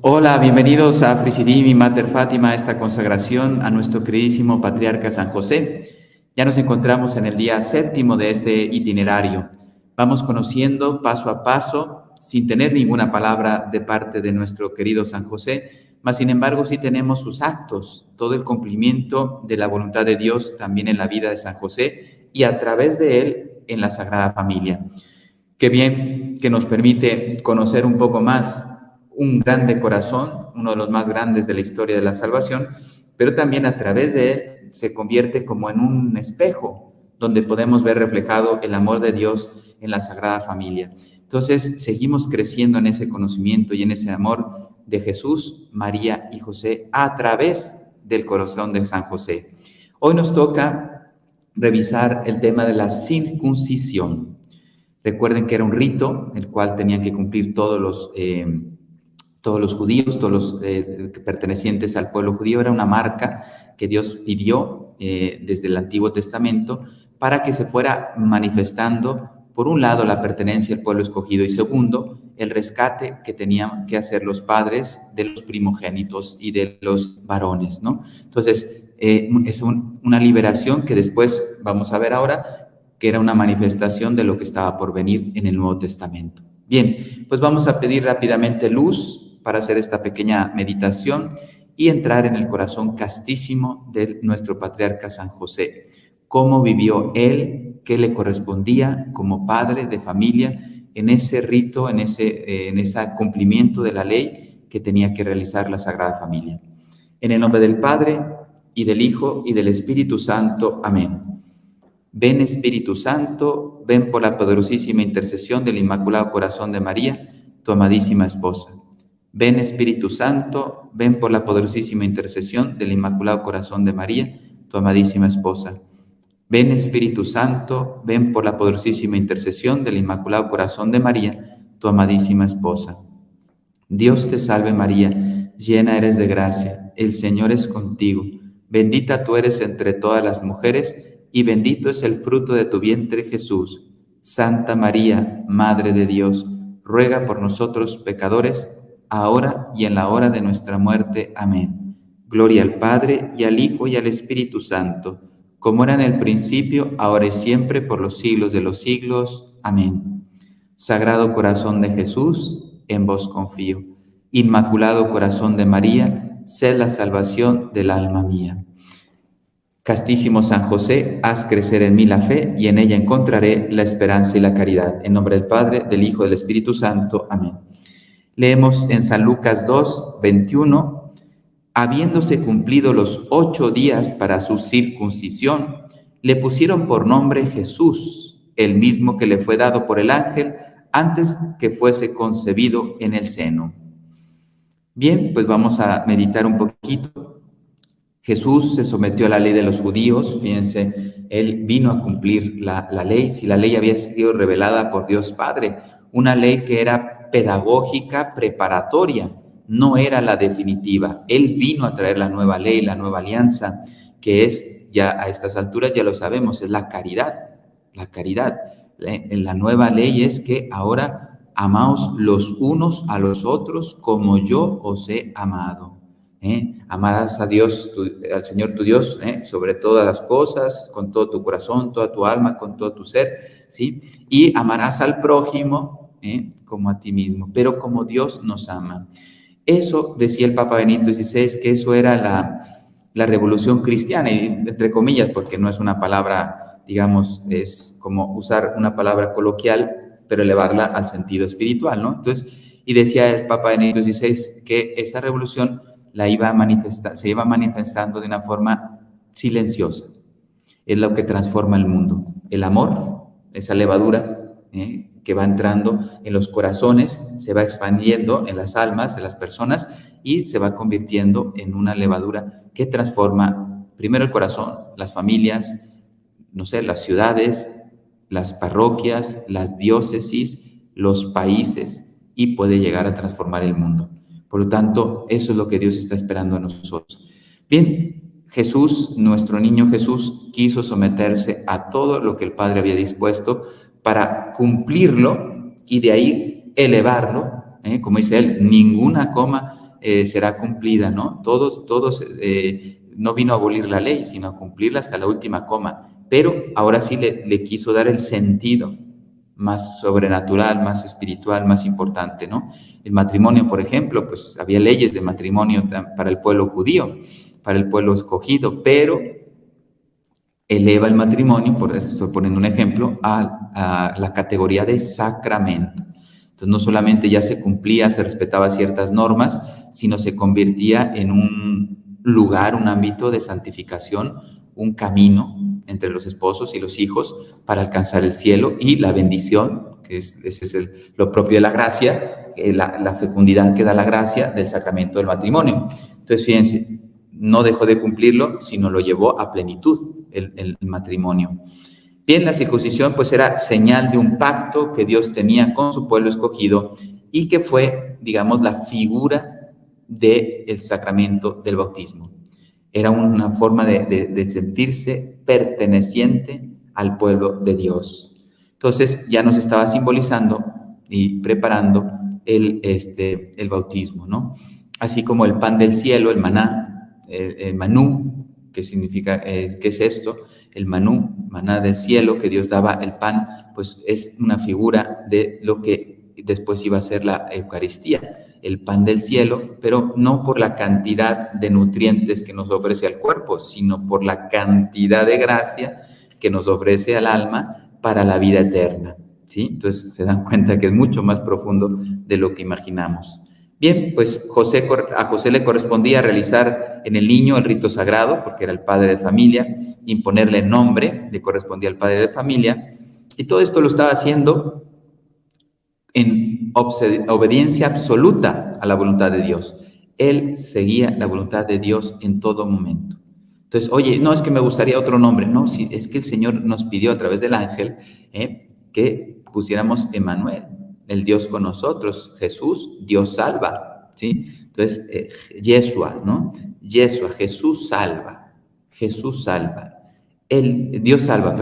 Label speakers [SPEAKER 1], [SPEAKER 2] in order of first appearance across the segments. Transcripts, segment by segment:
[SPEAKER 1] Hola, bienvenidos a Frisidim y Mater Fátima, esta consagración a nuestro queridísimo Patriarca San José. Ya nos encontramos en el día séptimo de este itinerario. Vamos conociendo paso a paso, sin tener ninguna palabra de parte de nuestro querido San José, mas sin embargo sí tenemos sus actos, todo el cumplimiento de la voluntad de Dios también en la vida de San José y a través de él en la Sagrada Familia. Qué bien que nos permite conocer un poco más un grande corazón, uno de los más grandes de la historia de la salvación, pero también a través de él se convierte como en un espejo donde podemos ver reflejado el amor de Dios en la Sagrada Familia. Entonces, seguimos creciendo en ese conocimiento y en ese amor de Jesús, María y José a través del corazón de San José. Hoy nos toca revisar el tema de la circuncisión. Recuerden que era un rito el cual tenían que cumplir todos los judíos, todos los pertenecientes al pueblo judío. Era una marca que Dios pidió desde el Antiguo Testamento para que se fuera manifestando, por un lado, la pertenencia al pueblo escogido y segundo, el rescate que tenían que hacer los padres de los primogénitos y de los varones, ¿no? Entonces, es una liberación que después vamos a ver ahora, que era una manifestación de lo que estaba por venir en el Nuevo Testamento. Bien, pues vamos a pedir rápidamente luz para hacer esta pequeña meditación y entrar en el corazón castísimo de nuestro patriarca San José. Cómo vivió él, qué le correspondía como padre de familia en ese rito, en ese cumplimiento de la ley que tenía que realizar la Sagrada Familia. En el nombre del Padre, y del Hijo, y del Espíritu Santo. Amén. Ven Espíritu Santo, ven por la poderosísima intercesión del Inmaculado Corazón de María, tu amadísima esposa. Ven Espíritu Santo, ven por la poderosísima intercesión del Inmaculado Corazón de María, tu amadísima esposa. Ven Espíritu Santo, ven por la poderosísima intercesión del Inmaculado Corazón de María, tu amadísima esposa. Dios te salve María, llena eres de gracia, el Señor es contigo. Bendita tú eres entre todas las mujeres, y bendito es el fruto de tu vientre, Jesús. Santa María, Madre de Dios, ruega por nosotros pecadores, ahora y en la hora de nuestra muerte. Amén. Gloria al Padre, y al Hijo, y al Espíritu Santo, como era en el principio, ahora y siempre, por los siglos de los siglos. Amén. Sagrado Corazón de Jesús, en vos confío. Inmaculado Corazón de María, sed la salvación del alma mía. Castísimo San José, haz crecer en mí la fe, y en ella encontraré la esperanza y la caridad. En nombre del Padre, del Hijo y del Espíritu Santo. Amén. Leemos en San Lucas 2, 21, habiéndose cumplido los 8 días para su circuncisión, le pusieron por nombre Jesús, el mismo que le fue dado por el ángel antes que fuese concebido en el seno. Bien, pues vamos a meditar un poquito. Jesús se sometió a la ley de los judíos, fíjense, él vino a cumplir la ley, si la ley había sido revelada por Dios Padre, una ley que era pedagógica, preparatoria, no era la definitiva. Él vino a traer la nueva ley, la nueva alianza, que es, ya a estas alturas ya lo sabemos, es la caridad, la caridad. La nueva ley es que ahora amaos los unos a los otros como yo os he amado. Amarás a Dios, al Señor tu Dios, sobre todas las cosas, con todo tu corazón, toda tu alma, con todo tu ser, ¿sí? Y amarás al prójimo como a ti mismo, pero como Dios nos ama. Eso decía el Papa Benito XVI, que eso era la revolución cristiana, y entre comillas, porque no es una palabra, digamos, es como usar una palabra coloquial, pero elevarla al sentido espiritual, ¿no? Entonces, y decía el Papa Benito XVI que esa revolución se iba manifestando de una forma silenciosa. Es lo que transforma el mundo. El amor, esa levadura que va entrando en los corazones, se va expandiendo en las almas de las personas y se va convirtiendo en una levadura que transforma primero el corazón, las familias, no sé, las ciudades, las parroquias, las diócesis, los países, y puede llegar a transformar el mundo. Por lo tanto, eso es lo que Dios está esperando a nosotros. Bien, Jesús, nuestro niño Jesús, quiso someterse a todo lo que el Padre había dispuesto para cumplirlo y de ahí elevarlo. Como dice él, ninguna coma será cumplida, ¿no? Todos, no vino a abolir la ley, sino a cumplirla hasta la última coma. Pero ahora sí le quiso dar el sentido más sobrenatural, más espiritual, más importante, ¿no? El matrimonio, por ejemplo, pues había leyes de matrimonio para el pueblo judío, para el pueblo escogido, pero eleva el matrimonio, por esto estoy poniendo un ejemplo, a la categoría de sacramento. Entonces no solamente ya se cumplía, se respetaba ciertas normas, sino se convertía en un lugar, un ámbito de santificación, un camino entre los esposos y los hijos para alcanzar el cielo y la bendición, que ese es lo propio de la gracia, la fecundidad que da la gracia del sacramento del matrimonio. Entonces, fíjense, no dejó de cumplirlo, sino lo llevó a plenitud el matrimonio. Bien, la circuncisión pues era señal de un pacto que Dios tenía con su pueblo escogido y que fue, digamos, la figura del sacramento del bautismo. Era una forma de sentirse perteneciente al pueblo de Dios. Entonces ya nos estaba simbolizando y preparando el bautismo, ¿no? Así como el pan del cielo, el maná, el manú, que significa, ¿qué es esto? El manú, maná del cielo, que Dios daba el pan, pues es una figura de lo que después iba a ser la Eucaristía, el pan del cielo, pero no por la cantidad de nutrientes que nos ofrece al cuerpo, sino por la cantidad de gracia que nos ofrece al alma para la vida eterna, ¿sí? Entonces se dan cuenta que es mucho más profundo de lo que imaginamos. Bien, pues a José le correspondía realizar en el niño el rito sagrado, porque era el padre de familia, imponerle nombre, le correspondía al padre de familia, y todo esto lo estaba haciendo en obediencia absoluta a la voluntad de Dios. Él seguía la voluntad de Dios en todo momento. Entonces, oye, no es que me gustaría otro nombre, no, sí, es que el Señor nos pidió a través del ángel que pusiéramos Emmanuel, el Dios con nosotros, Jesús, Dios salva, ¿sí? Entonces, Yeshua, ¿no? Yeshua, Jesús salva, Jesús salva. Dios salva.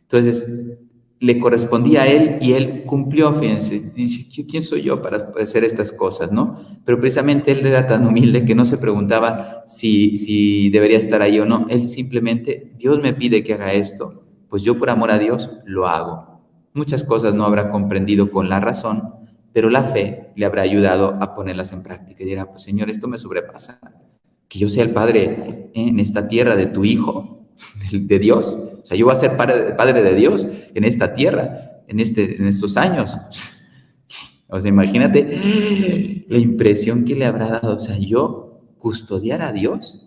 [SPEAKER 1] Entonces, le correspondía a él y él cumplió, fíjense, dice, ¿quién soy yo para hacer estas cosas, no? Pero precisamente él era tan humilde que no se preguntaba si debería estar ahí o no. Él simplemente, Dios me pide que haga esto, pues yo por amor a Dios lo hago. Muchas cosas no habrá comprendido con la razón, pero la fe le habrá ayudado a ponerlas en práctica y dirá, pues Señor, esto me sobrepasa. Que yo sea el padre en esta tierra de tu hijo, de Dios. O sea, yo voy a ser padre de Dios en esta tierra, en estos años. O sea, imagínate la impresión que le habrá dado. O sea, yo custodiar a Dios.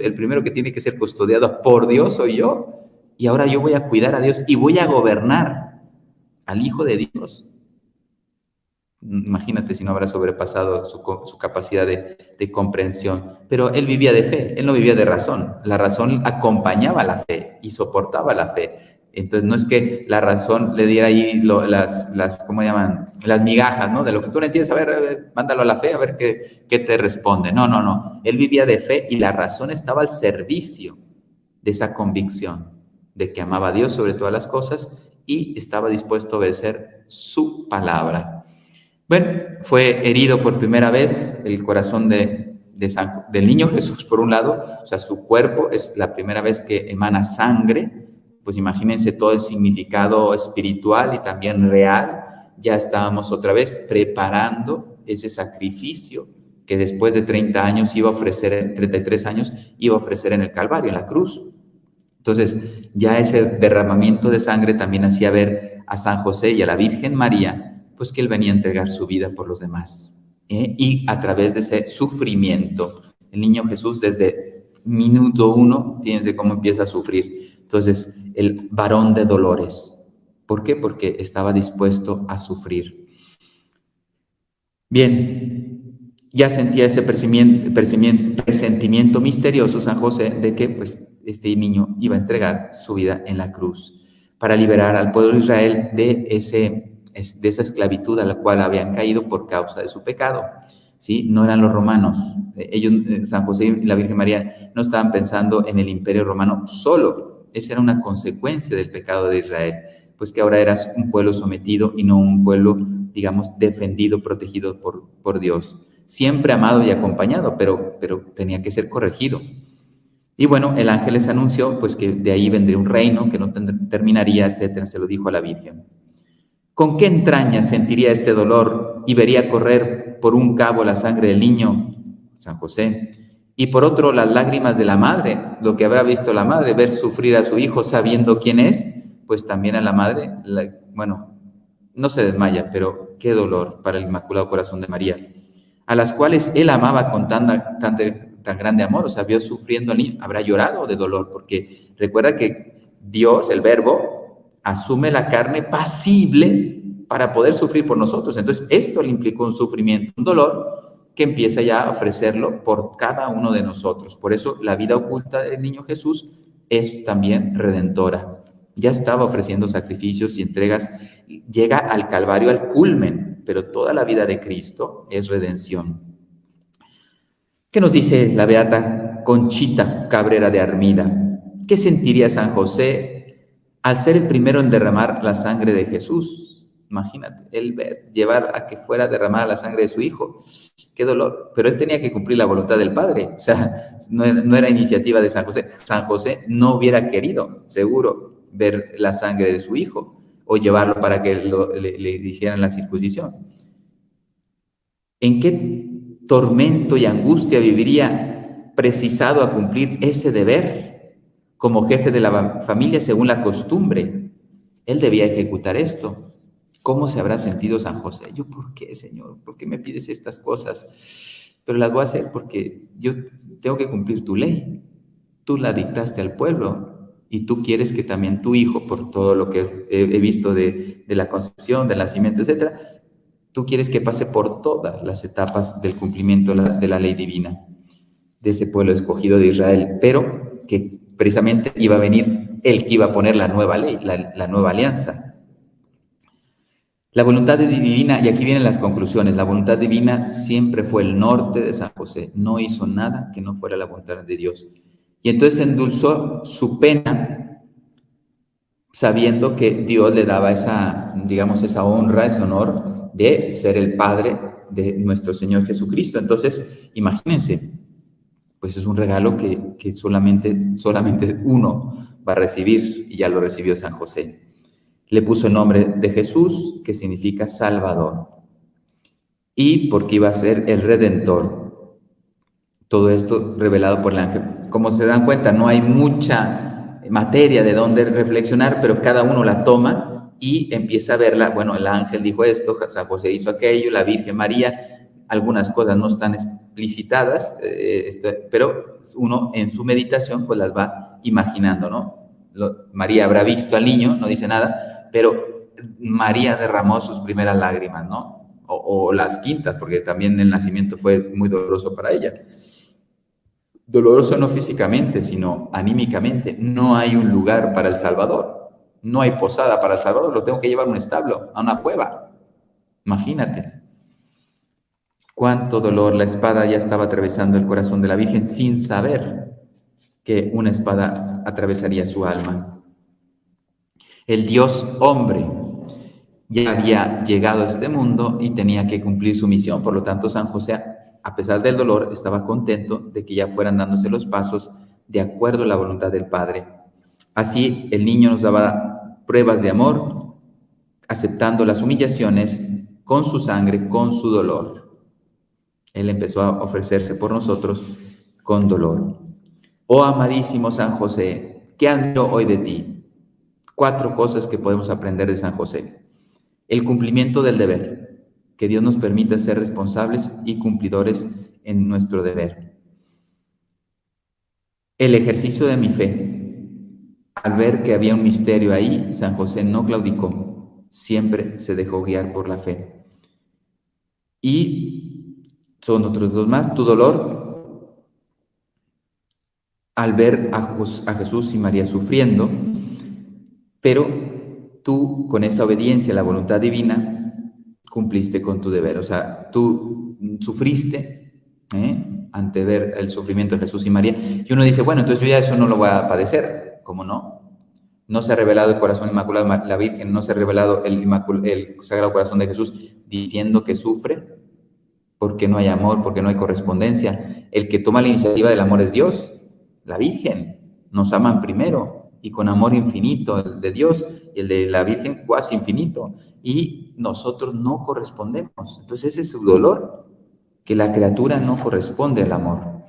[SPEAKER 1] El primero que tiene que ser custodiado por Dios soy yo. Y ahora yo voy a cuidar a Dios y voy a gobernar al Hijo de Dios. Imagínate si no habrá sobrepasado su capacidad de comprensión. Pero él vivía de fe, él no vivía de razón. La razón acompañaba la fe y soportaba la fe. Entonces no es que la razón le diera ahí ¿cómo llaman? Las migajas, ¿no? De lo que tú no entiendes, a ver, mándalo a la fe, a ver qué te responde. No. Él vivía de fe y la razón estaba al servicio de esa convicción de que amaba a Dios sobre todas las cosas y estaba dispuesto a obedecer su palabra. Bueno, fue herido por primera vez el corazón del niño Jesús, por un lado, o sea, su cuerpo es la primera vez que emana sangre, pues imagínense todo el significado espiritual y también real. Ya estábamos otra vez preparando ese sacrificio que después de 30 años iba a ofrecer, 33 años, iba a ofrecer en el Calvario, en la cruz. Entonces, ya ese derramamiento de sangre también hacía ver a San José y a la Virgen María, pues que él venía a entregar su vida por los demás. Y a través de ese sufrimiento, el niño Jesús desde minuto 1, fíjense cómo empieza a sufrir. Entonces, el varón de dolores. ¿Por qué? Porque estaba dispuesto a sufrir. Bien, ya sentía ese presentimiento misterioso San José de que pues, este niño iba a entregar su vida en la cruz para liberar al pueblo de Israel de esa esclavitud a la cual habían caído por causa de su pecado, ¿sí? No eran los romanos. Ellos, San José y la Virgen María, no estaban pensando en el imperio romano solo. Esa era una consecuencia del pecado de Israel, pues que ahora eras un pueblo sometido y no un pueblo, digamos, defendido, protegido por Dios. siempre amado y acompañado, pero tenía que ser corregido. Y bueno, el ángel les anunció pues que de ahí vendría un reino que no terminaría, etcétera, se lo dijo a la Virgen. ¿Con qué entrañas sentiría este dolor y vería correr por un cabo la sangre del niño, San José, y por otro las lágrimas de la madre? Lo que habrá visto la madre, ver sufrir a su hijo sabiendo quién es, pues también a la madre, bueno, no se desmaya, pero qué dolor para el Inmaculado Corazón de María, a las cuales él amaba con tan grande amor. O sea, vio sufriendo al niño, habrá llorado de dolor, porque recuerda que Dios, el Verbo, asume la carne pasible para poder sufrir por nosotros. Entonces, esto le implicó un sufrimiento, un dolor que empieza ya a ofrecerlo por cada uno de nosotros. Por eso, la vida oculta del niño Jesús es también redentora. Ya estaba ofreciendo sacrificios y entregas, llega al Calvario, al culmen, pero toda la vida de Cristo es redención. ¿Qué nos dice la beata Conchita Cabrera de Armida? ¿Qué sentiría San José al ser el primero en derramar la sangre de Jesús? Imagínate, él llevar a que fuera derramada la sangre de su hijo. Qué dolor. Pero él tenía que cumplir la voluntad del Padre. O sea, no era iniciativa de San José. San José no hubiera querido, seguro, ver la sangre de su hijo o llevarlo para que le hicieran la circuncisión. ¿En qué tormento y angustia viviría precisado a cumplir ese deber como jefe de la familia según la costumbre? Él debía ejecutar esto. ¿Cómo se habrá sentido San José? Yo, ¿por qué, Señor? ¿Por qué me pides estas cosas? Pero las voy a hacer porque yo tengo que cumplir tu ley. Tú la dictaste al pueblo y tú quieres que también tu hijo, por todo lo que he visto de la concepción, del nacimiento, etcétera, tú quieres que pase por todas las etapas del cumplimiento de la ley divina, de ese pueblo escogido de Israel, pero que precisamente iba a venir el que iba a poner la nueva ley, la nueva alianza. La voluntad divina, y aquí vienen las conclusiones, la voluntad divina siempre fue el norte de San José, no hizo nada que no fuera la voluntad de Dios. Y entonces endulzó su pena sabiendo que Dios le daba esa, digamos, esa honra, ese honor de ser el Padre de nuestro Señor Jesucristo. Entonces, imagínense, pues es un regalo que solamente uno va a recibir, y ya lo recibió San José. Le puso el nombre de Jesús, que significa Salvador, y porque iba a ser el Redentor. Todo esto revelado por el ángel. Como se dan cuenta, no hay mucha materia de donde reflexionar, pero cada uno la toma y empieza a verla. Bueno, el ángel dijo esto, San José hizo aquello, la Virgen María, algunas cosas no están explicitadas, pero uno en su meditación pues las va imaginando, ¿no? María habrá visto al niño, no dice nada, pero María derramó sus primeras lágrimas, ¿no? O las quintas, porque también el nacimiento fue muy doloroso para ella. Doloroso no físicamente, sino anímicamente. No hay un lugar para el Salvador. No hay posada para el Salvador. Lo tengo que llevar a un establo, a una cueva. Imagínate. Cuánto dolor. La espada ya estaba atravesando el corazón de la Virgen sin saber que una espada atravesaría su alma. El Dios hombre ya había llegado a este mundo y tenía que cumplir su misión. Por lo tanto, San José, a pesar del dolor, estaba contento de que ya fueran dándose los pasos de acuerdo a la voluntad del Padre. Así, el niño nos daba pruebas de amor, aceptando las humillaciones con su sangre, con su dolor. Él empezó a ofrecerse por nosotros con dolor. Oh amadísimo San José, ¿qué admiro hoy de ti? 4 cosas que podemos aprender de San José. El cumplimiento del deber, que Dios nos permita ser responsables y cumplidores en nuestro deber. El ejercicio de mi fe. Al ver que había un misterio ahí, San José no claudicó, siempre se dejó guiar por la fe. Y son otros 2 más. Tu dolor, al ver a Jesús y María sufriendo, pero tú, con esa obediencia a la voluntad divina, cumpliste con tu deber. O sea, tú sufriste ante ver el sufrimiento de Jesús y María. Y uno dice, bueno, entonces yo ya eso no lo voy a padecer. ¿Cómo no? No se ha revelado el corazón inmaculado de la Virgen, no se ha revelado el Sagrado Corazón de Jesús diciendo que sufre. porque no hay amor, porque no hay correspondencia. El que toma la iniciativa del amor es Dios, la Virgen. Nos aman primero y con amor infinito, el de Dios y el de la Virgen cuasi infinito. Y nosotros no correspondemos. Entonces ese es su dolor, que la criatura no corresponde al amor.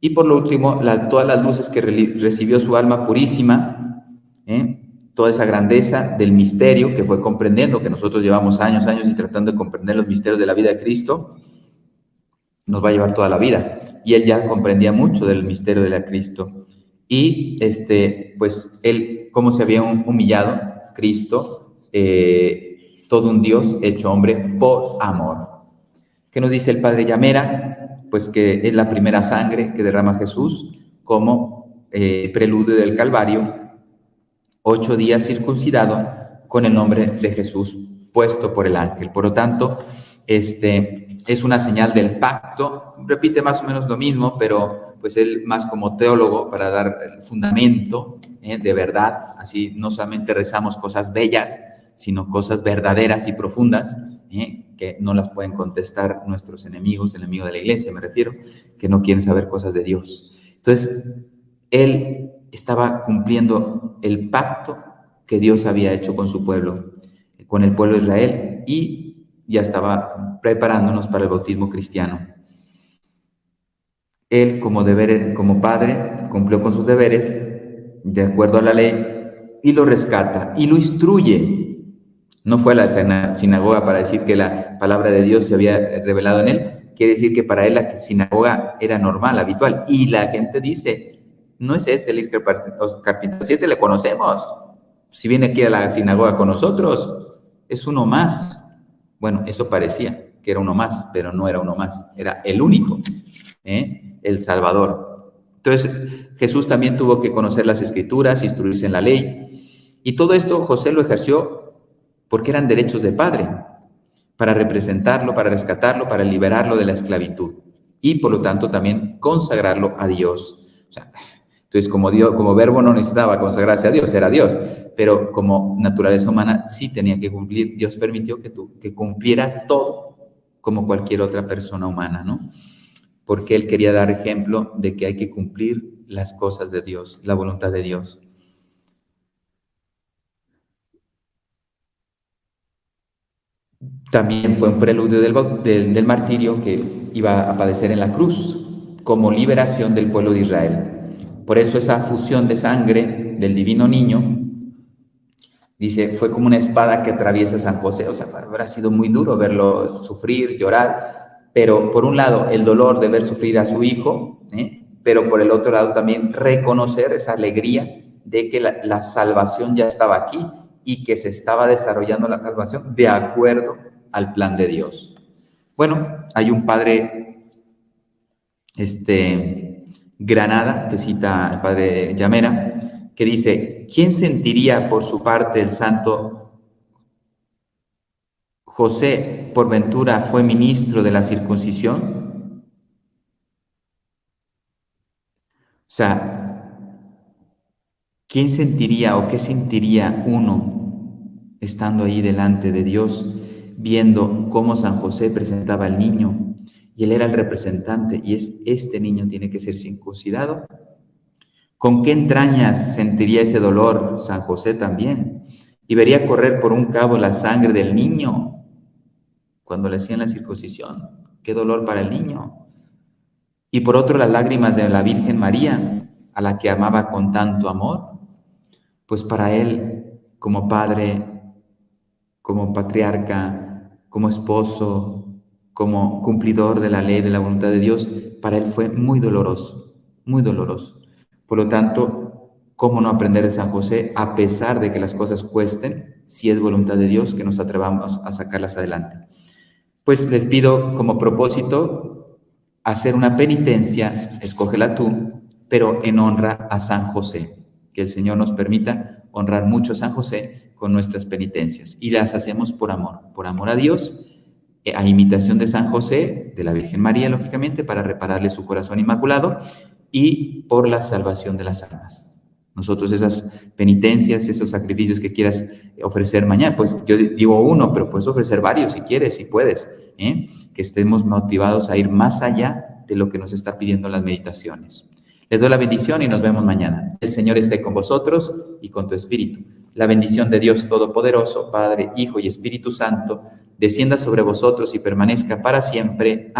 [SPEAKER 1] Y por lo último, todas las luces que recibió su alma purísima, toda esa grandeza del misterio que fue comprendiendo, que nosotros llevamos años y tratando de comprender los misterios de la vida de Cristo, nos va a llevar toda la vida. Y él ya comprendía mucho del misterio de la Cristo. Y pues él, cómo se había humillado, Cristo, todo un Dios hecho hombre por amor. ¿Qué nos dice el Padre Llamera? Pues que es la primera sangre que derrama Jesús como preludio del Calvario, 8 días circuncidado con el nombre de Jesús puesto por el ángel. Por lo tanto, es una señal del pacto. Repite más o menos lo mismo, pero pues él más como teólogo para dar el fundamento de verdad. Así no solamente rezamos cosas bellas, sino cosas verdaderas y profundas, que no las pueden contestar nuestros enemigos de la iglesia, me refiero, que no quieren saber cosas de Dios. Entonces, él estaba cumpliendo el pacto que Dios había hecho con su pueblo, con el pueblo de Israel, y ya estaba preparándonos para el bautismo cristiano. Él, como padre, cumplió con sus deberes de acuerdo a la ley y lo rescata y lo instruye. No fue a la sinagoga para decir que la palabra de Dios se había revelado en él. Quiere decir que para él la sinagoga era normal, habitual. Y la gente dice, no es el hijo carpintero, si le conocemos. Si viene aquí a la sinagoga con nosotros, es uno más. Bueno, eso parecía que era uno más, pero no era uno más. Era el único, el Salvador. Entonces, Jesús también tuvo que conocer las Escrituras, instruirse en la ley. Y todo esto José lo ejerció porque eran derechos de padre, para representarlo, para rescatarlo, para liberarlo de la esclavitud y por lo tanto también consagrarlo a Dios. O sea, entonces como verbo no necesitaba consagrarse a Dios, era Dios, pero como naturaleza humana sí tenía que cumplir. Dios permitió que cumpliera todo como cualquier otra persona humana, ¿no? Porque Él quería dar ejemplo de que hay que cumplir las cosas de Dios, la voluntad de Dios. También fue un preludio del martirio que iba a padecer en la cruz como liberación del pueblo de Israel. Por eso esa fusión de sangre del divino niño, dice, fue como una espada que atraviesa a San José. O sea, habrá sido muy duro verlo sufrir, llorar, pero por un lado el dolor de ver sufrir a su hijo, pero por el otro lado también reconocer esa alegría de que la salvación ya estaba aquí y que se estaba desarrollando la salvación de acuerdo al plan de Dios. Bueno, hay un padre Granada, que cita el padre Llamera, que dice, ¿quién sentiría por su parte el santo José, por ventura, fue ministro de la circuncisión? O sea, ¿quién sentiría o qué sentiría uno estando ahí delante de Dios, viendo cómo San José presentaba al niño y él era el representante y este niño tiene que ser circuncidado? ¿Con qué entrañas sentiría ese dolor San José también? Y vería correr por un cabo la sangre del niño cuando le hacían la circuncisión. ¡Qué dolor para el niño! Y por otro, las lágrimas de la Virgen María, a la que amaba con tanto amor. Pues para él, como padre, como patriarca, como esposo, como cumplidor de la ley, de la voluntad de Dios, para él fue muy doloroso, muy doloroso. Por lo tanto, ¿cómo no aprender de San José, a pesar de que las cosas cuesten, si es voluntad de Dios, que nos atrevamos a sacarlas adelante? Pues les pido como propósito hacer una penitencia, escógela tú, pero en honra a San José. Que el Señor nos permita honrar mucho a San José con nuestras penitencias. Y las hacemos por amor a Dios, a imitación de San José, de la Virgen María, lógicamente, para repararle su corazón inmaculado, y por la salvación de las almas. Nosotros esas penitencias, esos sacrificios que quieras ofrecer mañana, pues yo digo uno, pero puedes ofrecer varios si quieres, si puedes, que estemos motivados a ir más allá de lo que nos está pidiendo las meditaciones. Les doy la bendición y nos vemos mañana. El Señor esté con vosotros y con tu espíritu. La bendición de Dios Todopoderoso, Padre, Hijo y Espíritu Santo, descienda sobre vosotros y permanezca para siempre.